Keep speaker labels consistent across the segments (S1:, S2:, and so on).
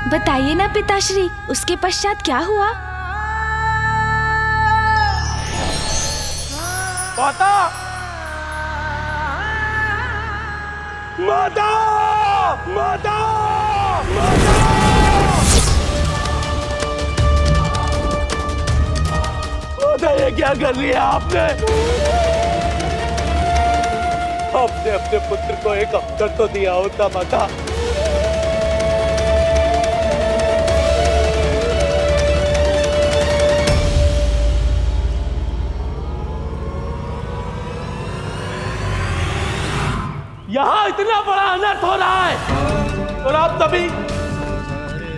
S1: बताइए ना पिताश्री, उसके पश्चात क्या हुआ?
S2: माता! माता! माता! माता! माता, ये क्या कर लिया आपने? आपने अपने पुत्र को एक अवसर तो दिया होता माता। यहाँ इतना बड़ा अनर्थ हो रहा है और आप तभी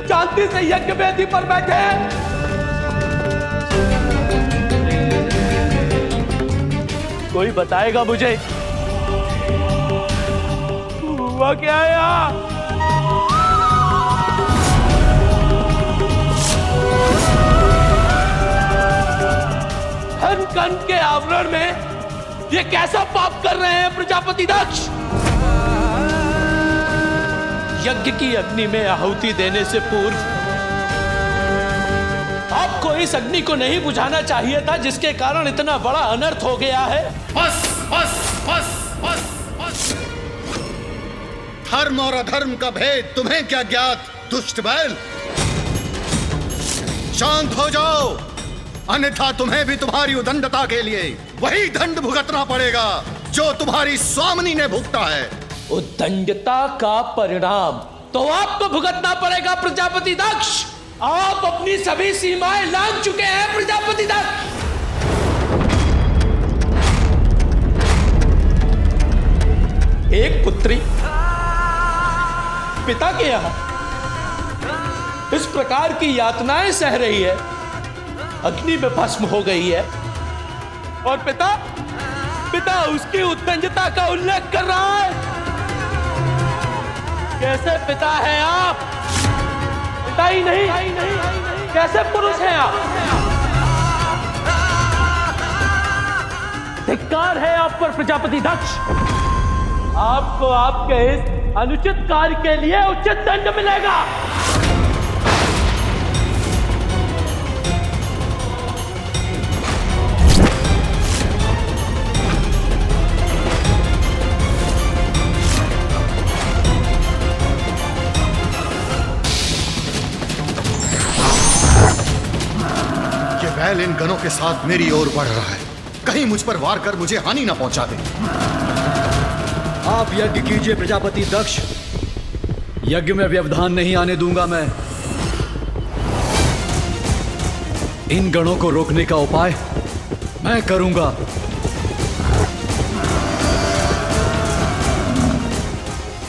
S2: शांति से यज्ञ वेदी पर बैठे हैं। कोई बताएगा मुझे हुआ क्या है यहाँ? धन कन के आवरण में ये कैसा पाप कर रहे हैं प्रजापति दक्ष? यज्ञ की अग्नि में आहुति देने से पूर्व आपको इस अग्नि को नहीं बुझाना चाहिए था, जिसके कारण इतना बड़ा अनर्थ हो गया है।
S3: बस बस बस बस बस। धर्म और अधर्म का भेद तुम्हें क्या ज्ञात, दुष्ट बैल? शांत हो जाओ, अन्यथा तुम्हें भी तुम्हारी उदंडता के लिए वही दंड भुगतना पड़ेगा जो तुम्हारी स्वामिनी ने भुगता है।
S2: उद्दंडता का परिणाम तो आपको भुगतना पड़ेगा प्रजापति दक्ष। आप अपनी सभी सीमाएं लांघ चुके हैं प्रजापति दक्ष। एक पुत्री पिता के यहां इस प्रकार की यातनाएं सह रही है, अग्नि में भस्म हो गई है, और पिता उसकी उद्दंडता का उल्लेख कर रहा है। कैसे पिता है आप? पिता ही नहीं, कैसे पुरुष हैं आप? धिक्कार है आप पर प्रजापति दक्ष। आपको आपके इस अनुचित कार्य के लिए उचित दंड मिलेगा।
S3: बैल इन गनों के साथ मेरी ओर बढ़ रहा है, कहीं मुझ पर वार कर मुझे हानि ना पहुंचा दे।
S4: आप यज्ञ कीजिए प्रजापति दक्ष, यज्ञ में व्यवधान नहीं आने दूंगा मैं। इन गणों को रोकने का उपाय मैं करूंगा।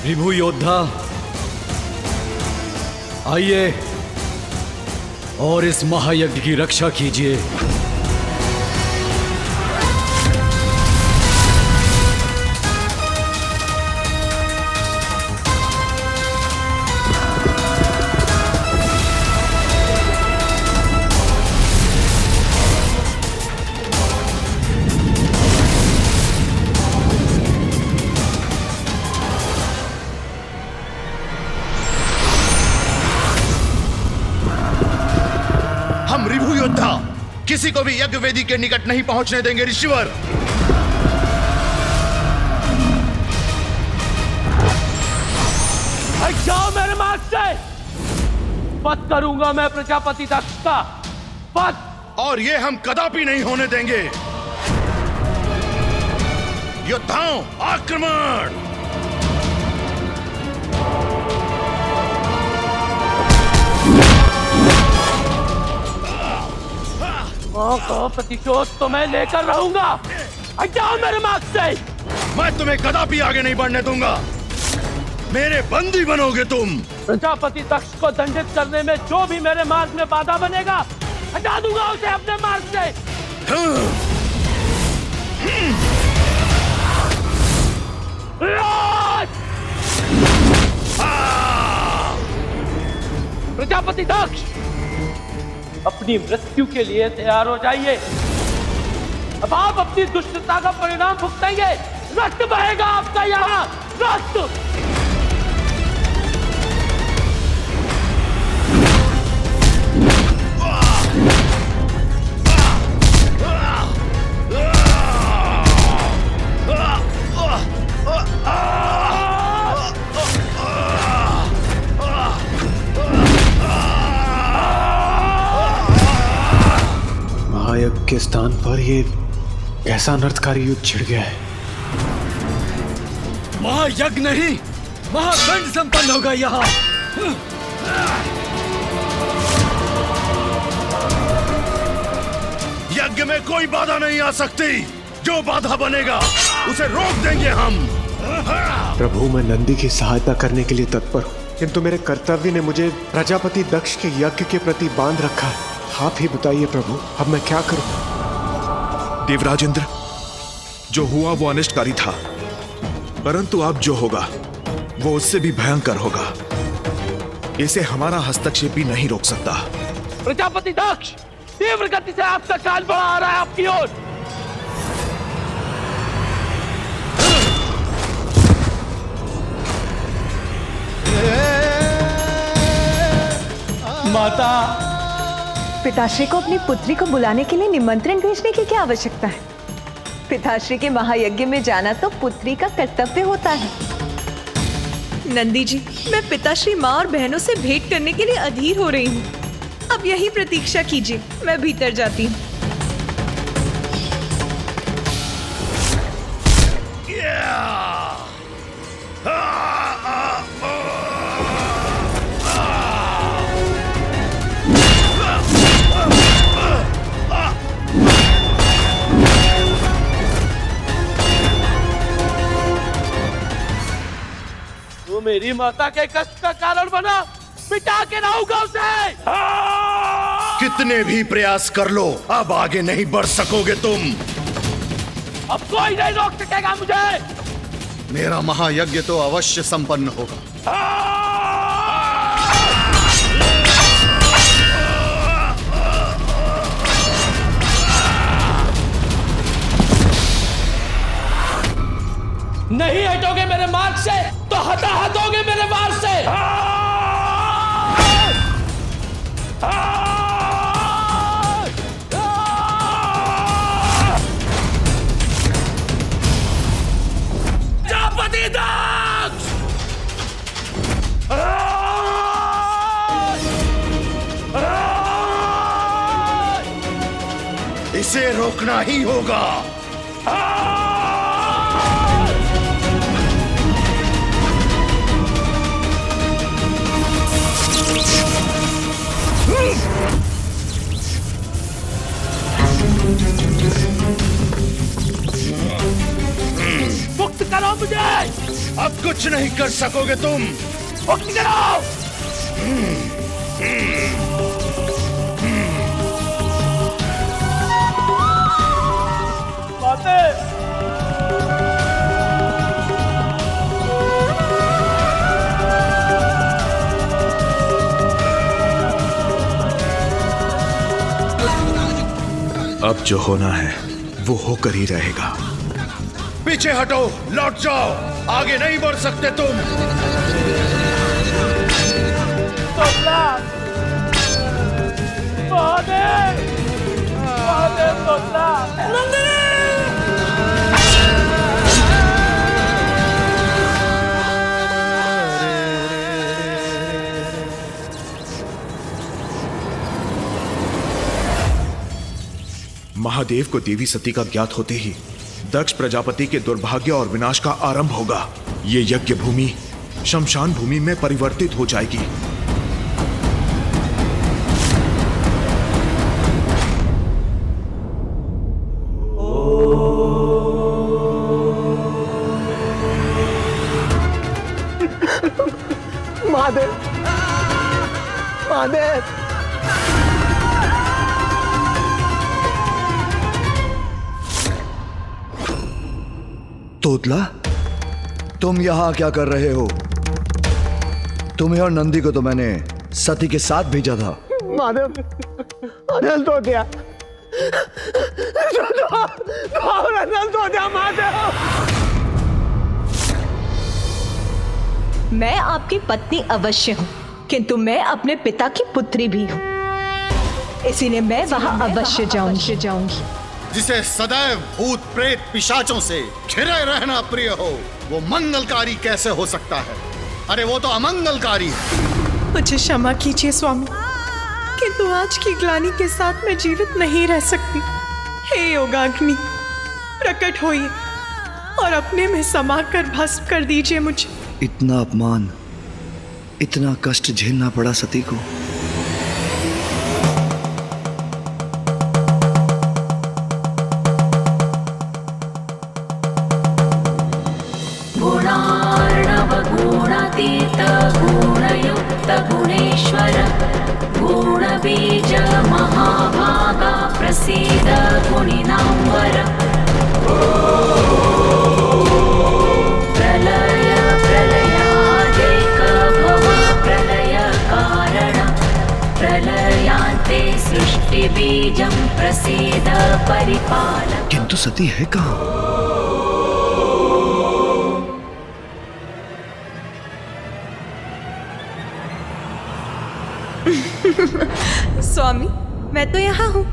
S4: रिभु योद्धा आइए और इस महायज्ञ की रक्षा कीजिए।
S3: रिभु योद्धा किसी को भी यज्ञ वेदी के निकट नहीं पहुंचने देंगे ऋषिवर।
S2: जाओ मेरे मार्ग से। पद करूंगा मैं प्रजापति दक्ष का पद,
S3: और ये हम कदापि नहीं होने देंगे। योद्धाओं आक्रमण!
S2: का प्रतिशोध तो मैं लेकर रहूंगा। जाओ मेरे मार्ग से।
S3: मैं तुम्हें कदापि आगे नहीं बढ़ने दूंगा। मेरे बंदी बनोगे तुम।
S2: प्रजापति दक्ष को दंडित करने में जो भी मेरे मार्ग में बाधा बनेगा, हटा दूंगा उसे अपने मार्ग से। प्रजापति दक्ष, अपनी मृत्यु के लिए तैयार हो जाइए। अब आप अपनी दुष्टता का परिणाम भुगतेंगे। रक्त बहेगा आपका यहाँ, रक्त।
S5: के स्थान पर ये कैसा अनर्थकारी युद्ध छिड़ गया है।
S4: महायज्ञ नहीं, महादंड संपन्न होगा यहाँ।
S3: यज्ञ में कोई बाधा नहीं आ सकती। जो बाधा बनेगा उसे रोक देंगे हम।
S5: प्रभु, मैं नंदी की सहायता करने के लिए तत्पर हूँ, किंतु मेरे कर्तव्य ने मुझे प्रजापति दक्ष के यज्ञ के प्रति बांध रखा है। आप ही बताइए प्रभु, अब मैं क्या करूं?
S6: देवराज इंद्र, जो हुआ वो अनिष्टकारी था, परंतु अब जो होगा वो उससे भी भयंकर होगा। इसे हमारा हस्तक्षेप भी नहीं रोक सकता।
S2: प्रजापति दक्ष तीव्र गति से आपका काल बढ़ा आ रहा है आपकी ओर। माता,
S7: पिताश्री को अपनी पुत्री को बुलाने के लिए निमंत्रण भेजने की क्या आवश्यकता है? पिताश्री के महायज्ञ में जाना तो पुत्री का कर्तव्य होता है।
S8: नंदी जी, मैं पिताश्री माँ और बहनों से भेंट करने के लिए अधीर हो रही हूँ। अब यही प्रतीक्षा कीजिए, मैं भीतर जाती हूँ।
S2: तू मेरी माता के कष्ट का कारण बना, मिटा के लाऊंगा उसे।
S3: कितने भी प्रयास कर लो, अब आगे नहीं बढ़ सकोगे तुम।
S2: अब कोई नहीं रोक सकेगा मुझे।
S3: मेरा महायज्ञ तो अवश्य संपन्न होगा।
S2: नहीं हटोगे मेरे मार्ग से तो हताहत होगे मेरे वार से। प्रजापति दक्ष!
S3: इसे रोकना ही होगा।
S2: मुक्त करो मुझे।
S3: अब कुछ नहीं कर सकोगे तुम।
S2: मुक्त करो। माते,
S6: अब जो होना है वो होकर ही रहेगा।
S3: पीछे हटो, लौट जाओ, आगे नहीं बढ़ सकते तुम।
S2: महादेव, महादेव तोतला।
S6: महादेव को देवी सती का ज्ञात होते ही दक्ष प्रजापति के दुर्भाग्य और विनाश का आरंभ होगा। ये यज्ञ भूमि शमशान भूमि में परिवर्तित हो जाएगी।
S9: महादेव, महादेव,
S10: तोतला, तुम यहाँ क्या कर रहे हो? तुम्हें और नंदी को तो मैंने सती के साथ भेजा था।
S9: महादेव, अनल तो दिया, अनल तो दिया महादेव।
S7: मैं आपकी पत्नी अवश्य हूँ, किंतु मैं अपने पिता की पुत्री भी हूँ, इसीलिए मैं वहाँ अवश्य जाऊंगी।
S3: जिसे सदैव भूत प्रेत पिशाचों से घिरे रहना प्रिय हो, वो मंगलकारी कैसे हो सकता है? अरे वो तो अमंगलकारी है।
S8: मुझे क्षमा कीजिए स्वामी, किंतु आज की ग्लानि के साथ मैं जीवित नहीं रह सकती। हे योगाग्नि, प्रकट होइए और अपने में समाकर भस्म कर दीजिए मुझे।
S10: इतना अपमान, इतना कष्ट झेलना पड़ा सती को।
S11: गुणार्णव गुणातीत गुणयुक्त गुणेश्वर गुणबीज महाभागा प्रसीद गुणिनांवर। प्रलय प्रलयादेक भव प्रलय कारण प्रलयांते सृष्टि बीजं प्रसीद परिपालक।
S10: किंतु सती है कहाँ?
S8: स्वामी, मैं तो यहाँ हूँ।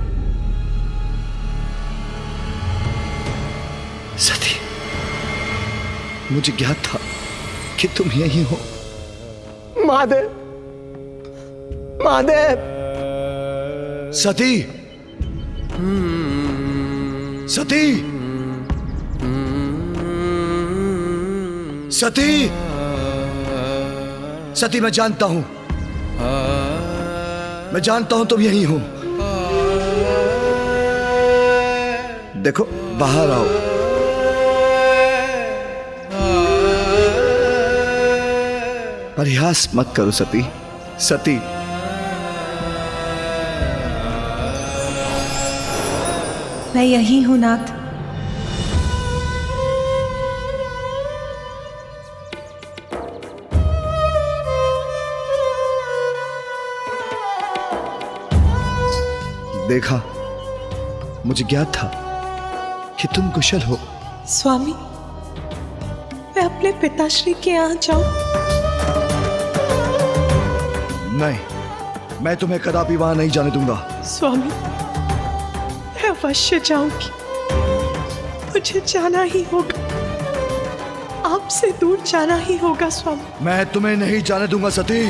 S10: सती, मुझे ज्ञात था कि तुम यही हो।
S9: महादेव, महादेव।
S10: सती, सती, सती, सती, मैं जानता हूं, मैं जानता हूं तुम यही हो। देखो, बाहर आओ। परिहास मत करो सती। सती,
S8: मैं यही हूं नाथ।
S10: देखा, मुझे ज्ञात था कि तुम कुशल हो।
S8: स्वामी, मैं अपने पिताश्री के यहाँ जाऊं?
S10: नहीं, मैं तुम्हें कदापि वहां नहीं जाने दूंगा।
S8: स्वामी, मैं अवश्य जाऊंगी। मुझे जाना ही होगा, आपसे दूर जाना ही होगा स्वामी।
S10: मैं तुम्हें नहीं जाने दूंगा सती।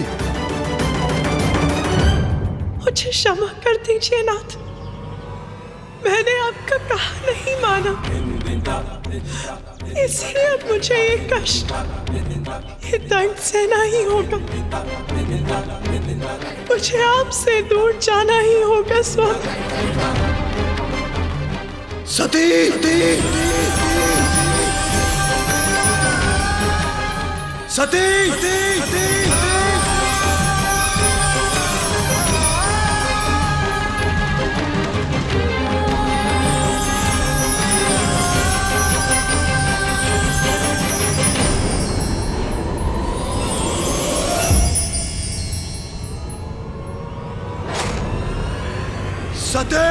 S8: मुझे क्षमा कर दीजिए नाथ, मैंने आपका कहा नहीं माना, इसलिए अब मुझे ये कष्ट, ये दर्द सहना ही होगा। मुझे आपसे दूर जाना ही होगा स्वामी।
S10: सती, सती, सती, सती,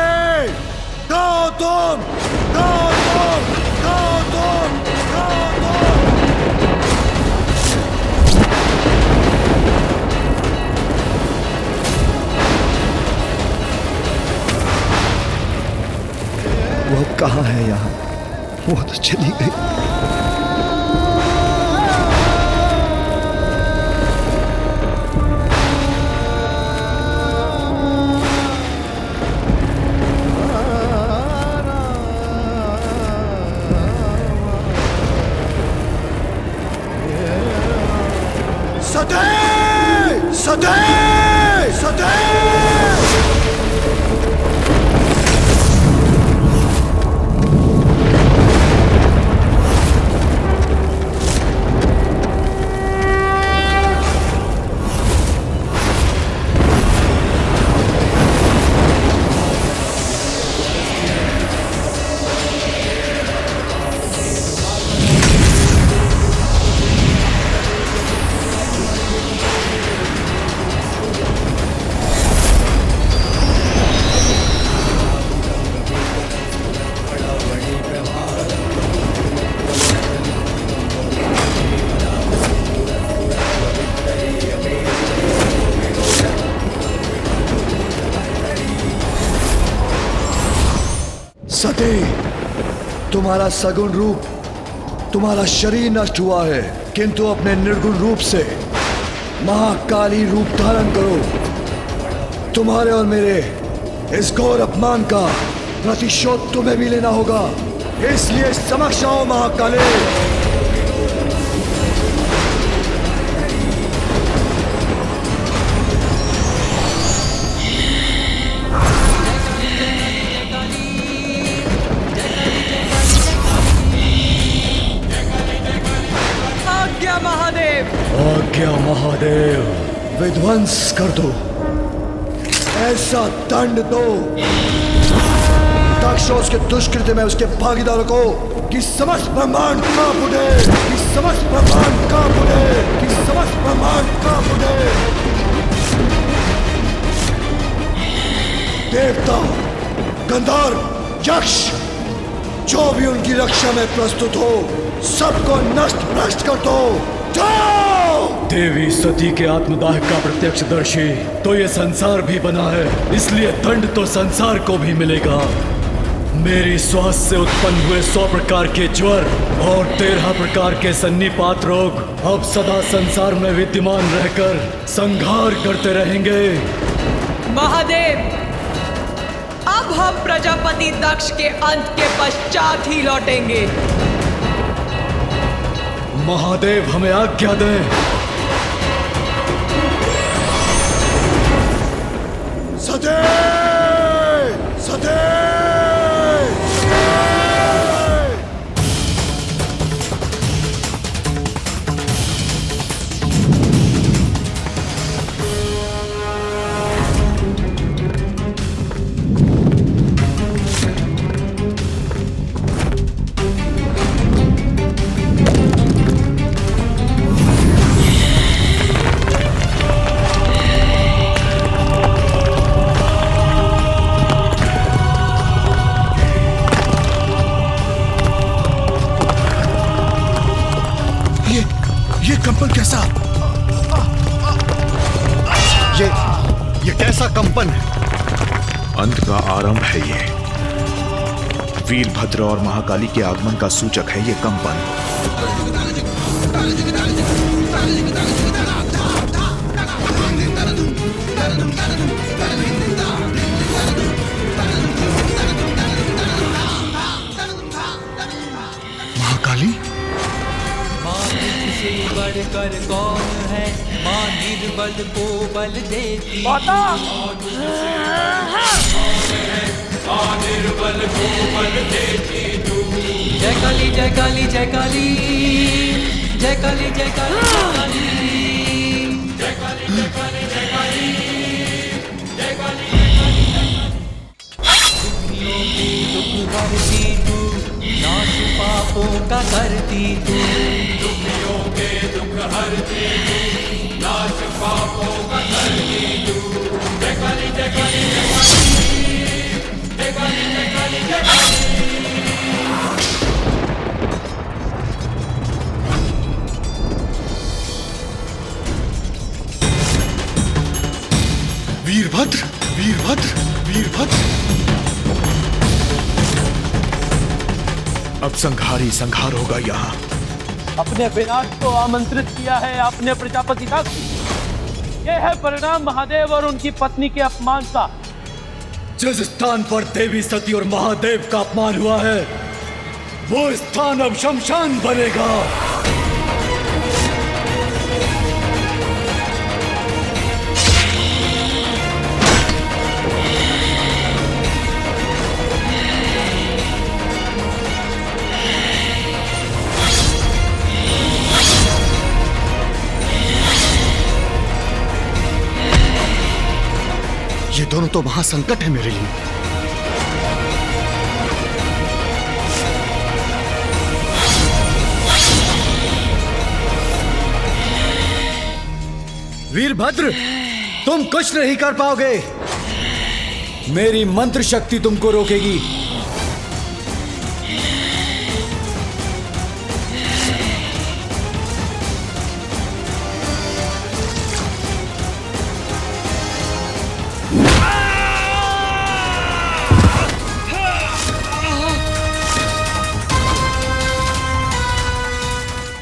S10: कहो तुम, कहो तुम, कहो तुम, कहो तुम। वो अब कहाँ है यहाँ? वो तो चली गई। सती, सती, सती। सती, तुम्हारा सगुण रूप, तुम्हारा शरीर नष्ट हुआ है, किंतु अपने निर्गुण रूप से महाकाली रूप धारण करो। तुम्हारे और मेरे इस घोर अपमान का प्रतिशोध तुम्हें भी लेना होगा, इसलिए समक्ष आओ महाकाले।
S8: आज्ञा महादेव।
S10: आज्ञा महादेव। विध्वंस कर दो, ऐसा दंड दो दक्ष और उसके दुष्कृत्य में उसके भागीदारों को कि समस्त ब्रह्मांड कांप उठे, कि समस्त ब्रह्मांड कांप उठे, कि समस्त ब्रह्मांड कांप उठे। देवता, गंधर्व, यक्ष, जो भी उनकी रक्षा में प्रस्तुत हो, सबको नष्ट भ्रष्ट कर दो। जाओ!
S4: देवी सती के आत्मदाह का प्रत्यक्षदर्शी तो ये संसार भी बना है, इसलिए दंड तो संसार को भी मिलेगा। मेरी श्वास से उत्पन्न हुए 100 प्रकार के ज्वर और 13 प्रकार के सन्निपात रोग अब सदा संसार में विद्यमान रहकर संहार करते रहेंगे।
S8: महादेव, अब हम प्रजापति दक्ष के अंत के पश्चात ही लौटेंगे।
S4: महादेव हमें आज्ञा दें।
S10: सते! सते!
S6: ये कंपन कैसा?
S3: ये कैसा कंपन है?
S6: अंत का आरंभ है ये। वीरभद्र और महाकाली के आगमन का सूचक है ये कंपन।
S3: महाकाली?
S12: से बढ़कर कौन है, माँ निर्बल को बल देती।
S2: माता!
S12: निर्बल को बल देती तू। जय काली जय काली जय काली, जय काली जय काली जय काली, जय काली जय काली जय काली, जय काली दुखियों के दुख हरती तू, नाश पापों का करती तू। दुखियों के दुख हरती तू, नाश पापों का करती तू। जय काली जय काली जय काली, जय काली जय काली जय काली।
S3: वीरभद्र, वीरभद्र, वीरभद्र।
S6: अब संहारी संहार होगा यहाँ।
S2: अपने विनाश को आमंत्रित किया है आपने प्रजापति दक्ष। यह है परिणाम महादेव और उनकी पत्नी के अपमान का।
S4: जिस स्थान पर देवी सती और महादेव का अपमान हुआ है, वो स्थान अब शमशान बनेगा।
S3: ये दोनों तो महासंकट है मेरे लिए।
S4: वीरभद्र, तुम कुछ नहीं कर पाओगे। मेरी मंत्र शक्ति तुमको रोकेगी।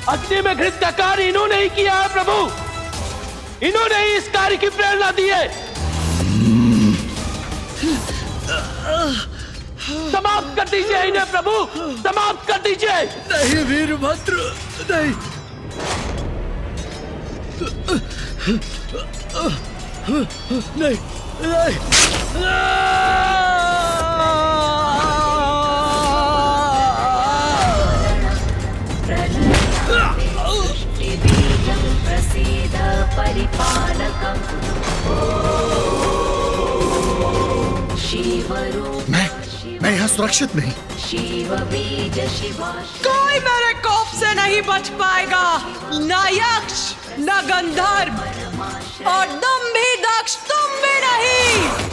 S2: अग्नि में घृत का कार्य इन्होंने ही किया है प्रभु। इन्होंने ही इस कार्य की प्रेरणा दी है। समाप्त कर दीजिए इन्हें प्रभु, समाप्त कर दीजिए।
S10: नहीं वीरभद्र, नहीं। नहीं, नहीं।
S11: बीजं प्रसीद परिपालकम् शिवरूप
S3: मैं यहाँ सुरक्षित नहीं।
S11: शिव बीज शिवाश।
S8: कोई मेरे कोप से नहीं बच पाएगा, न यक्ष न गंधर्व, और तुम भी दक्ष, तुम भी नहीं।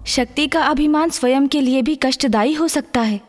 S1: शक्ति का अभिमान स्वयं के लिए भी कष्टदायी हो सकता है।